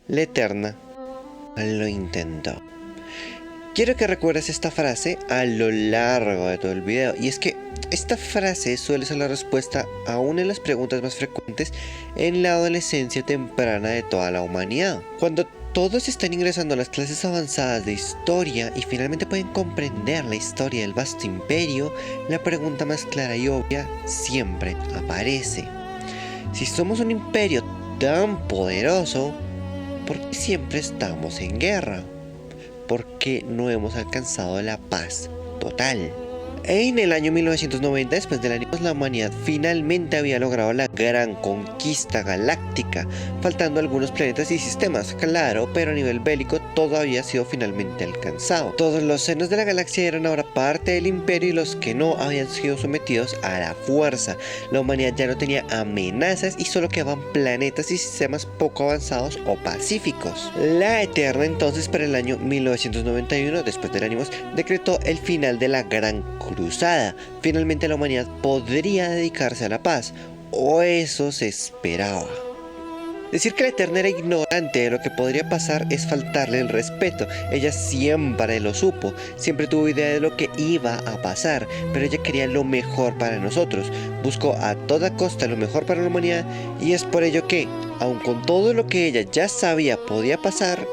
La Eterna lo intentó. Quiero que recuerdes esta frase a lo largo de todo el video, y es que esta frase suele ser la respuesta a una de las preguntas más frecuentes en la adolescencia temprana de toda la humanidad. Cuando todos están ingresando a las clases avanzadas de historia y finalmente pueden comprender la historia del vasto imperio, la pregunta más clara y obvia siempre aparece. Si somos un imperio tan poderoso, ¿por qué siempre estamos en guerra? ¿Por qué no hemos alcanzado la paz total? En el año 1990, después del año, la humanidad finalmente había logrado la gran conquista galáctica, faltando algunos planetas y sistemas, claro, pero a nivel bélico todo había sido finalmente alcanzado. Todos los senos de la galaxia eran ahora parte del imperio y los que no habían sido sometidos a la fuerza. La humanidad ya no tenía amenazas y solo quedaban planetas y sistemas poco avanzados o pacíficos. La Eterna entonces, para el año 1991, después del Animus, decretó el final de la gran cruzada. Finalmente la humanidad podría dedicarse a la paz, o eso se esperaba. Decir que la Eterna era ignorante de lo que podría pasar es faltarle el respeto. Ella siempre lo supo, siempre tuvo idea de lo que iba a pasar, pero ella quería lo mejor para nosotros, buscó a toda costa lo mejor para la humanidad, y es por ello que, aun con todo lo que ella ya sabía podía pasar,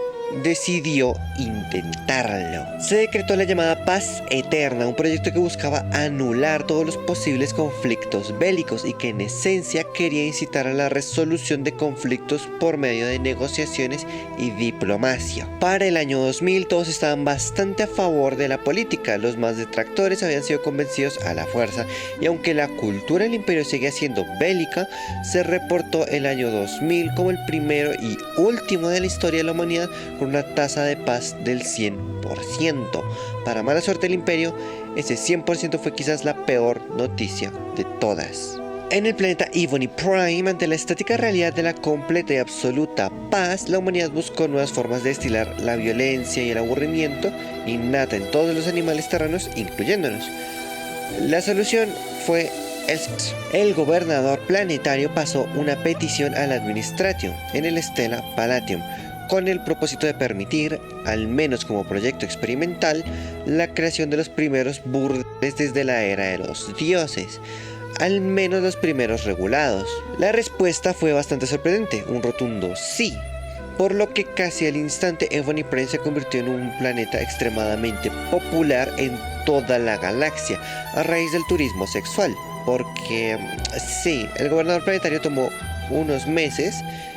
decidió intentarlo. Se decretó la llamada Paz Eterna, un proyecto que buscaba anular todos los posibles conflictos bélicos y que en esencia quería incitar a la resolución de conflictos por medio de negociaciones y diplomacia. Para el año 2000 todos estaban bastante a favor de la política, los más detractores habían sido convencidos a la fuerza, y aunque la cultura del imperio seguía siendo bélica, se reportó el año 2000 como el primero y último de la historia de la humanidad con una tasa de paz del 100%. Para mala suerte del imperio, ese 100% fue quizás la peor noticia de todas. En el planeta Ebony Prime, ante la estática realidad de la completa y absoluta paz, la humanidad buscó nuevas formas de destilar la violencia y el aburrimiento innata en todos los animales terrenos, incluyéndonos. La solución fue el sexo. El gobernador planetario pasó una petición al Administration en el Stella Palatium, con el propósito de permitir, al menos como proyecto experimental, la creación de los primeros burdeles desde la era de los dioses, al menos los primeros regulados. La respuesta fue bastante sorprendente, un rotundo sí, por lo que casi al instante Ebony Prime se convirtió en un planeta extremadamente popular en toda la galaxia, a raíz del turismo sexual, porque sí, el gobernador planetario tomó unos meses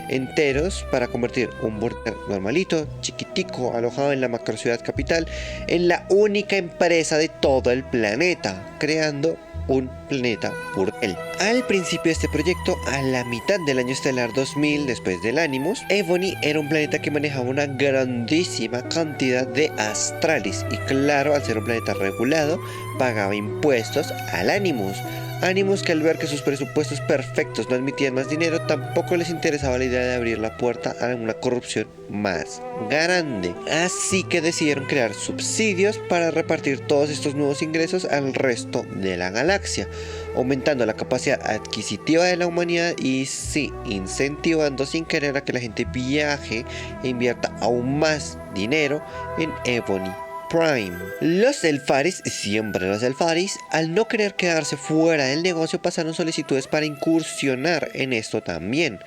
enteros para convertir un burdel normalito, chiquitico, alojado en la macrociudad capital, en la única empresa de todo el planeta, creando un planeta burdel. Al principio de este proyecto, a la mitad del año estelar 2000, después del Animus, Ebony era un planeta que manejaba una grandísima cantidad de astralis, y claro, al ser un planeta regulado, pagaba impuestos al Animus. Animus, que al ver que sus presupuestos perfectos no admitían más dinero, tampoco les interesaba la idea de abrir la puerta a una corrupción más grande. Así que decidieron crear subsidios para repartir todos estos nuevos ingresos al resto de la galaxia, aumentando la capacidad adquisitiva de la humanidad y sí, incentivando sin querer a que la gente viaje e invierta aún más dinero en Ebony Prime. Los Elfaris, siempre los Elfaris, al no querer quedarse fuera del negocio, pasaron solicitudes para incursionar en esto también.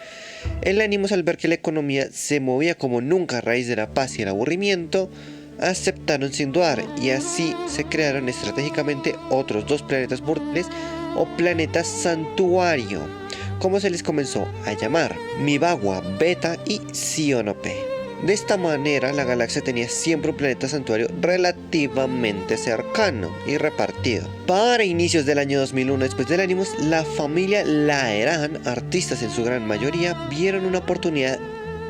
El Animus, al ver que la economía se movía como nunca a raíz de la paz y el aburrimiento, aceptaron sin dudar, y así se crearon estratégicamente otros dos planetas burdeles o planetas santuario, como se les comenzó a llamar, Mibagua Beta y Sionope. De esta manera, la galaxia tenía siempre un planeta santuario relativamente cercano y repartido. Para inicios del año 2001, después del Animus, la familia Laeran, artistas en su gran mayoría, vieron una oportunidad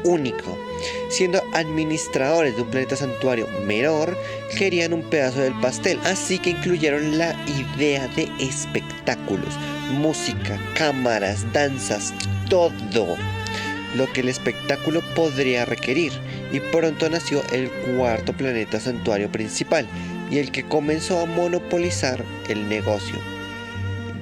única. Siendo administradores de un planeta santuario menor, querían un pedazo del pastel, así que incluyeron la idea de espectáculos, música, cámaras, danzas, todo lo que el espectáculo podría requerir, y pronto nació el cuarto planeta santuario principal y el que comenzó a monopolizar el negocio,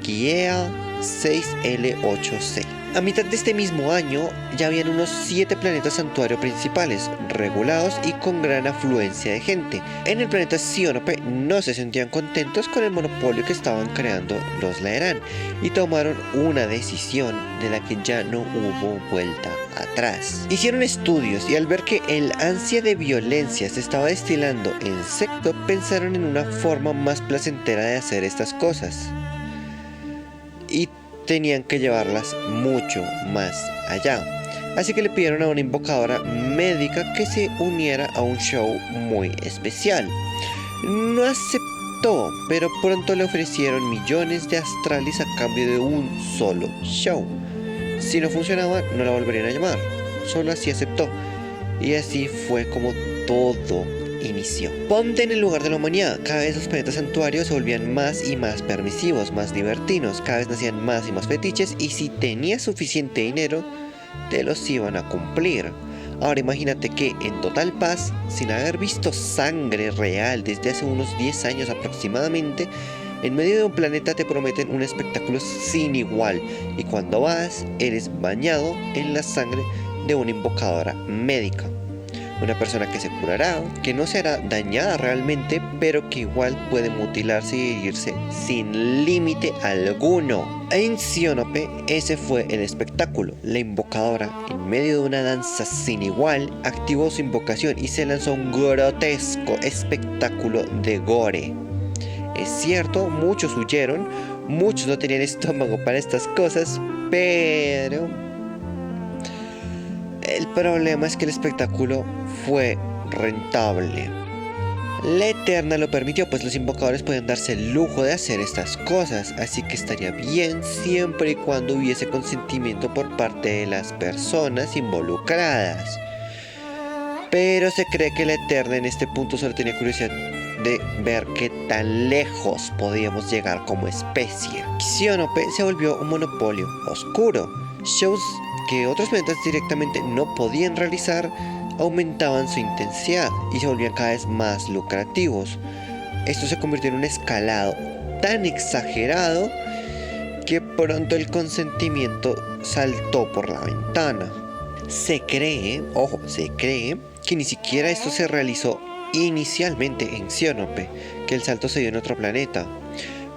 Giea 6L8C. A mitad de este mismo año ya habían unos 7 planetas santuario principales, regulados y con gran afluencia de gente. En el planeta Sionope no se sentían contentos con el monopolio que estaban creando los Laeran y tomaron una decisión de la que ya no hubo vuelta atrás. Hicieron estudios y al ver que el ansia de violencia se estaba destilando en Secto, pensaron en una forma más placentera de hacer estas cosas. Y tenían que llevarlas mucho más allá. Así que le pidieron a una invocadora médica que se uniera a un show muy especial. No aceptó, pero pronto le ofrecieron millones de astrales a cambio de un solo show. Si no funcionaba, no la volverían a llamar. Solo así aceptó. Y así fue como todo inició. Ponte en el lugar de la humanidad. Cada vez los planetas santuarios se volvían más y más permisivos, más libertinos. Cada vez nacían más y más fetiches. Y si tenías suficiente dinero, te los iban a cumplir. Ahora imagínate que en total paz, sin haber visto sangre real desde hace unos 10 años aproximadamente, en medio de un planeta te prometen un espectáculo sin igual. Y cuando vas, eres bañado en la sangre de una invocadora médica. Una persona que se curará, que no será dañada realmente, pero que igual puede mutilarse y herirse sin límite alguno. En Sionope ese fue el espectáculo. La invocadora, en medio de una danza sin igual, activó su invocación y se lanzó un grotesco espectáculo de gore. Es cierto, muchos huyeron, muchos no tenían estómago para estas cosas, pero el problema es que el espectáculo fue rentable. La Eterna lo permitió, pues los invocadores pueden darse el lujo de hacer estas cosas, así que estaría bien siempre y cuando hubiese consentimiento por parte de las personas involucradas. Pero se cree que la Eterna en este punto solo tenía curiosidad de ver qué tan lejos podíamos llegar como especie. Sionope se volvió un monopolio oscuro. Shows que otros planetas directamente no podían realizar aumentaban su intensidad y se volvían cada vez más lucrativos. Esto se convirtió en un escalado tan exagerado que pronto el consentimiento saltó por la ventana. Se cree que ni siquiera esto se realizó inicialmente en Sionope, que el salto se dio en otro planeta.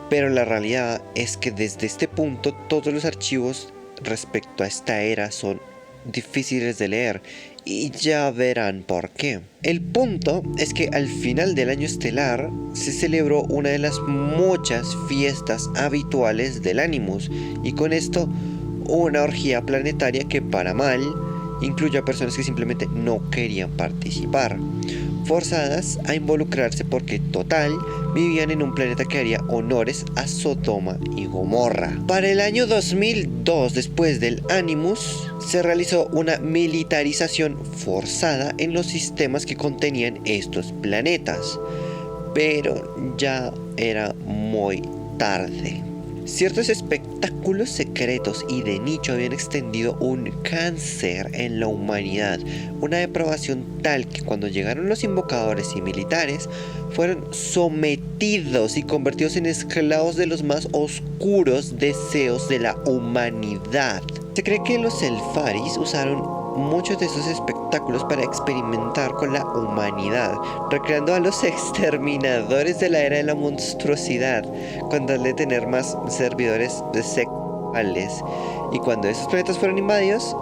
Pero la realidad es que desde este punto todos los archivos respecto a esta era son difíciles de leer y ya verán por qué. El punto es que al final del año estelar se celebró una de las muchas fiestas habituales del Animus y con esto una orgía planetaria que para mal incluyó a personas que simplemente no querían participar, forzadas a involucrarse porque total vivían en un planeta que haría honores a Sodoma y Gomorra. Para el año 2002, después del Animus, se realizó una militarización forzada en los sistemas que contenían estos planetas, pero ya era muy tarde. Ciertos espectáculos secretos y de nicho habían extendido un cáncer en la humanidad, una depravación tal que cuando llegaron los invocadores y militares fueron sometidos y convertidos en esclavos de los más oscuros deseos de la humanidad. Se cree que los Elfaris usaron muchos de esos espectáculos para experimentar con la humanidad, recreando a los exterminadores de la era de la monstruosidad, con tal de tener más servidores sexuales. Y cuando esos planetas fueron invadidos,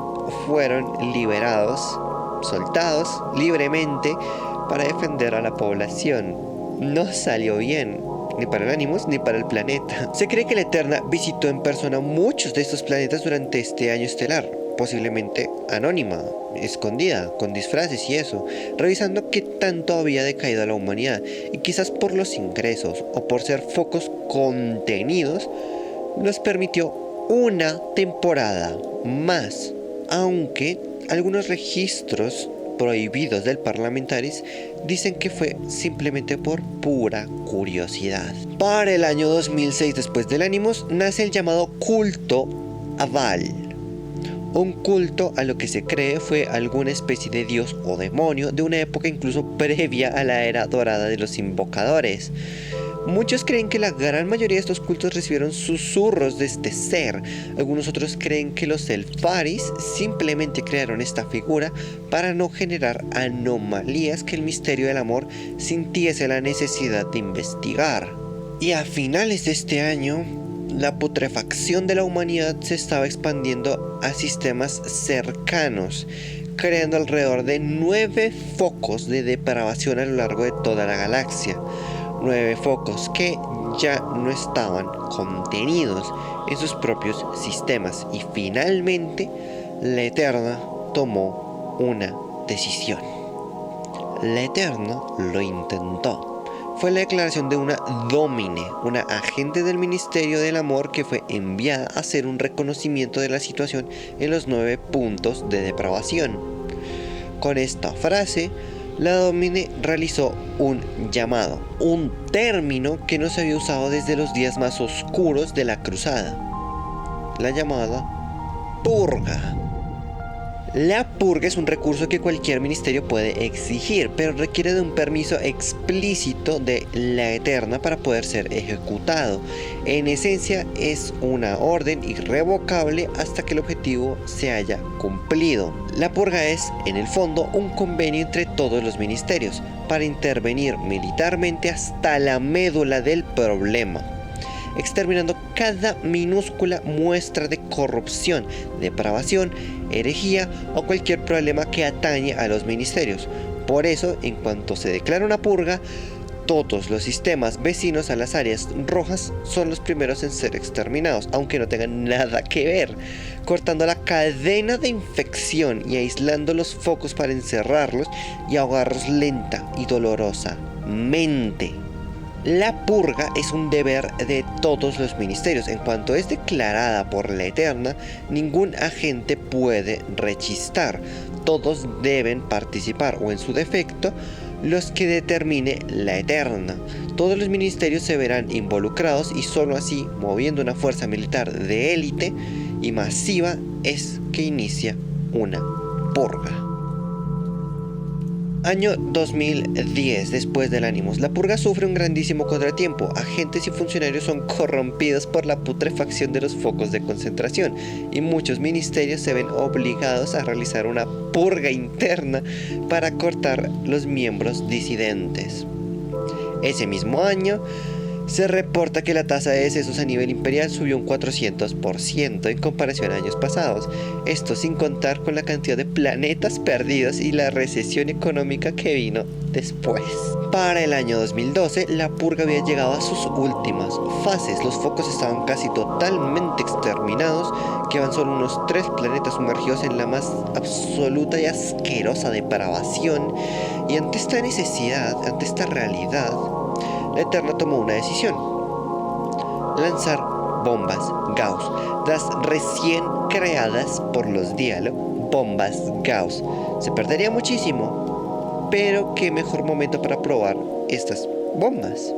fueron liberados, soltados libremente para defender a la población. No salió bien, ni para el Animus ni para el planeta. Se cree que la Eterna visitó en persona muchos de estos planetas durante este año estelar, posiblemente anónima, escondida, con disfraces y eso, revisando qué tanto había decaído la humanidad, y quizás por los ingresos o por ser focos contenidos, nos permitió una temporada más, aunque algunos registros prohibidos del Parlamentaris dicen que fue simplemente por pura curiosidad. Para el año 2006, después del Animus, nace el llamado culto a Val, un culto a lo que se cree fue alguna especie de dios o demonio de una época incluso previa a la era dorada de los invocadores. Muchos creen que la gran mayoría de estos cultos recibieron susurros de este ser. Algunos otros creen que los Elfaris simplemente crearon esta figura para no generar anomalías que el misterio del amor sintiese la necesidad de investigar. Y a finales de este año, la putrefacción de la humanidad se estaba expandiendo a sistemas cercanos, creando alrededor de 9 focos de depravación a lo largo de toda la galaxia. 9 focos que ya no estaban contenidos en sus propios sistemas. Y finalmente, la Eterna tomó una decisión. La Eterna lo intentó. Fue la declaración de una Domine, una agente del Ministerio del Amor que fue enviada a hacer un reconocimiento de la situación en los 9 puntos de depravación. Con esta frase, la Domine realizó un llamado, un término que no se había usado desde los días más oscuros de la cruzada, la llamada purga. La purga es un recurso que cualquier ministerio puede exigir, pero requiere de un permiso explícito de la Eterna para poder ser ejecutado. En esencia, es una orden irrevocable hasta que el objetivo se haya cumplido. La purga es, en el fondo, un convenio entre todos los ministerios para intervenir militarmente hasta la médula del problema, exterminando cada minúscula muestra de corrupción, depravación, herejía o cualquier problema que atañe a los ministerios. Por eso, en cuanto se declara una purga, todos los sistemas vecinos a las áreas rojas son los primeros en ser exterminados, aunque no tengan nada que ver, cortando la cadena de infección y aislando los focos para encerrarlos y ahogarlos lenta y dolorosamente. La purga es un deber de todos los ministerios. En cuanto es declarada por la Eterna, ningún agente puede rechistar. Todos deben participar, o en su defecto, los que determine la Eterna. Todos los ministerios se verán involucrados y solo así, moviendo una fuerza militar de élite y masiva, es que inicia una purga. Año 2010, después del Animus. La purga sufre un grandísimo contratiempo. Agentes y funcionarios son corrompidos por la putrefacción de los focos de concentración y muchos ministerios se ven obligados a realizar una purga interna para cortar los miembros disidentes. Ese mismo año, se reporta que la tasa de decesos a nivel imperial subió un 400% en comparación a años pasados. Esto sin contar con la cantidad de planetas perdidos y la recesión económica que vino después. Para el año 2012, la purga había llegado a sus últimas fases. Los focos estaban casi totalmente exterminados, quedaban solo unos 3 planetas sumergidos en la más absoluta y asquerosa depravación. Y ante esta necesidad, ante esta realidad, la Eterna tomó una decisión: lanzar bombas Gauss, las recién creadas por los Diallo bombas Gauss. Se perdería muchísimo, pero qué mejor momento para probar estas bombas.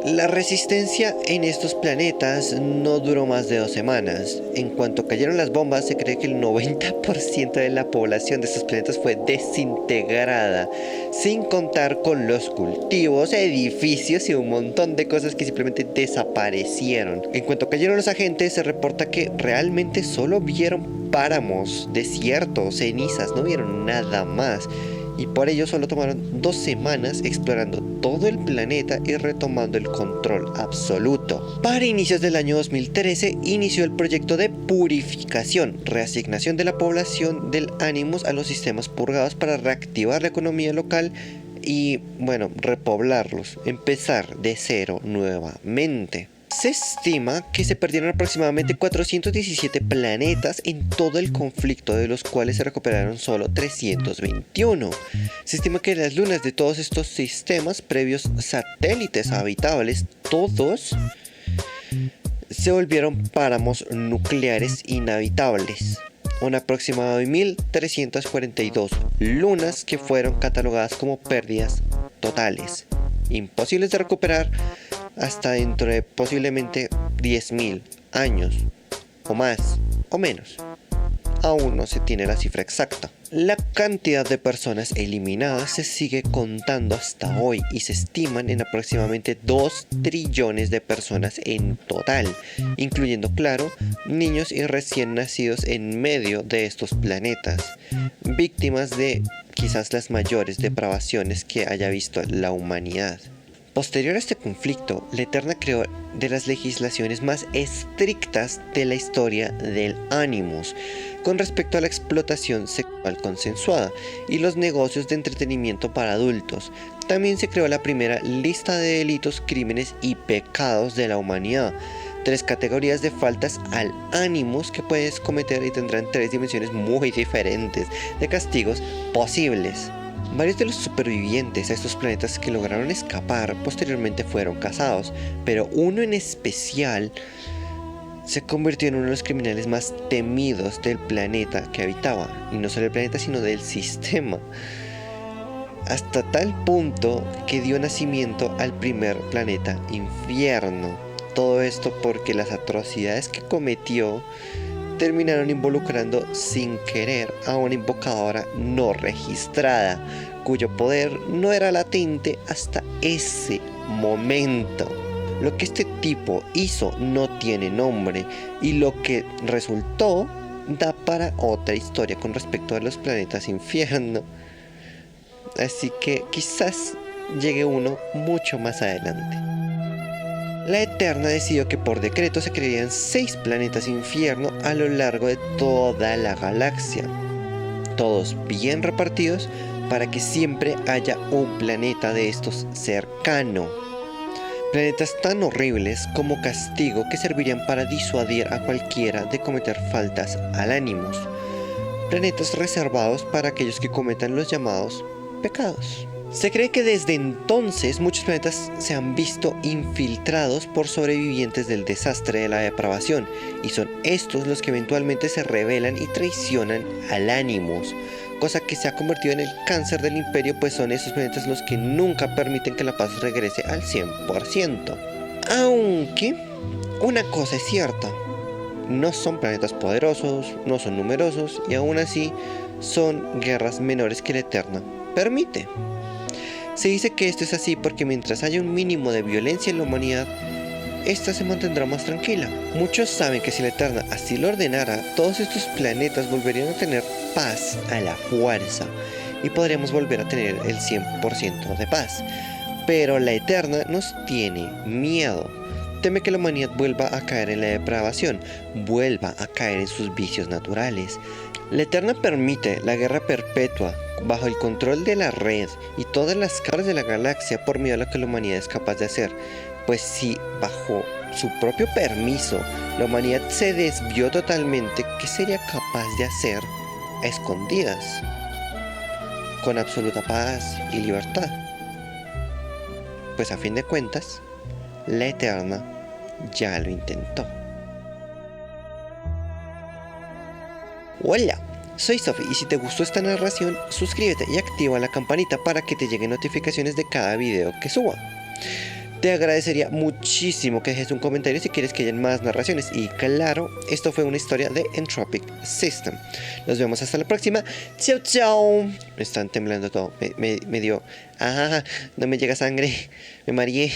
La resistencia en estos planetas no duró más de 2 semanas. En cuanto cayeron las bombas, se cree que el 90% de la población de estos planetas fue desintegrada, sin contar con los cultivos, edificios y un montón de cosas que simplemente desaparecieron. En cuanto cayeron los agentes, se reporta que realmente solo vieron páramos, desiertos, cenizas, no vieron nada más. Y por ello solo tomaron 2 semanas explorando todo el planeta y retomando el control absoluto. Para inicios del año 2013 inició el proyecto de purificación, reasignación de la población del Animus a los sistemas purgados para reactivar la economía local y, bueno, repoblarlos, empezar de cero nuevamente. Se estima que se perdieron aproximadamente 417 planetas en todo el conflicto, de los cuales se recuperaron solo 321. Se estima que las lunas de todos estos sistemas, previos satélites habitables, todos se volvieron páramos nucleares inhabitables. Un aproximado de 1342 lunas que fueron catalogadas como pérdidas totales, imposibles de recuperar hasta dentro de posiblemente 10.000 años, o más, o menos. aún no se tiene la cifra exacta. La cantidad de personas eliminadas se sigue contando hasta hoy y se estiman en aproximadamente 2 trillones de personas en total, incluyendo, claro, niños y recién nacidos en medio de estos planetas, víctimas de quizás las mayores depravaciones que haya visto la humanidad. Posterior a este conflicto, la Eterna creó de las legislaciones más estrictas de la historia del Animus con respecto a la explotación sexual consensuada y los negocios de entretenimiento para adultos. También se creó la primera lista de delitos, crímenes y pecados de la humanidad, 3 categorías de faltas al Animus que puedes cometer y tendrán 3 dimensiones muy diferentes de castigos posibles. Varios de los supervivientes a estos planetas que lograron escapar posteriormente fueron cazados, pero uno en especial se convirtió en uno de los criminales más temidos del planeta que habitaba, y no solo del planeta sino del sistema, hasta tal punto que dio nacimiento al primer planeta infierno. Todo esto porque las atrocidades que cometió terminaron involucrando sin querer a una invocadora no registrada, cuyo poder no era latente hasta ese momento. Lo que este tipo hizo no tiene nombre y lo que resultó da para otra historia con respecto a los planetas infierno. Así que quizás llegue uno mucho más adelante. La Eterna decidió que por decreto se crearían 6 planetas infierno a lo largo de toda la galaxia, todos bien repartidos para que siempre haya un planeta de estos cercano. Planetas tan horribles como castigo que servirían para disuadir a cualquiera de cometer faltas al Animus. Planetas reservados para aquellos que cometan los llamados pecados. Se cree que desde entonces muchos planetas se han visto infiltrados por sobrevivientes del desastre de la depravación, y son estos los que eventualmente se rebelan y traicionan al Animus, cosa que se ha convertido en el cáncer del imperio, pues son esos planetas los que nunca permiten que la paz regrese al 100%. Aunque una cosa es cierta, no son planetas poderosos, no son numerosos, y aún así son guerras menores que la Eterna permite. Se dice que esto es así porque mientras haya un mínimo de violencia en la humanidad, esta se mantendrá más tranquila. Muchos saben que si la Eterna así lo ordenara, todos estos planetas volverían a tener paz a la fuerza y podríamos volver a tener el 100% de paz. Pero la Eterna nos tiene miedo. Teme que la humanidad vuelva a caer en la depravación, vuelva a caer en sus vicios naturales. La Eterna permite la guerra perpetua bajo el control de la red y todas las caras de la galaxia por miedo a lo que la humanidad es capaz de hacer. Pues si bajo su propio permiso la humanidad se desvió totalmente, ¿qué sería capaz de hacer a escondidas? Con absoluta paz y libertad. Pues a fin de cuentas, la Eterna ya lo intentó. Hola, soy Sophie y si te gustó esta narración, suscríbete y activa la campanita para que te lleguen notificaciones de cada video que suba. Te agradecería muchísimo que dejes un comentario si quieres que haya más narraciones. Y claro, esto fue una historia de Entropic System. Nos vemos hasta la próxima. Chao, chao. Me están temblando todo. Me dio... Ah, no me llega sangre. Me mareé.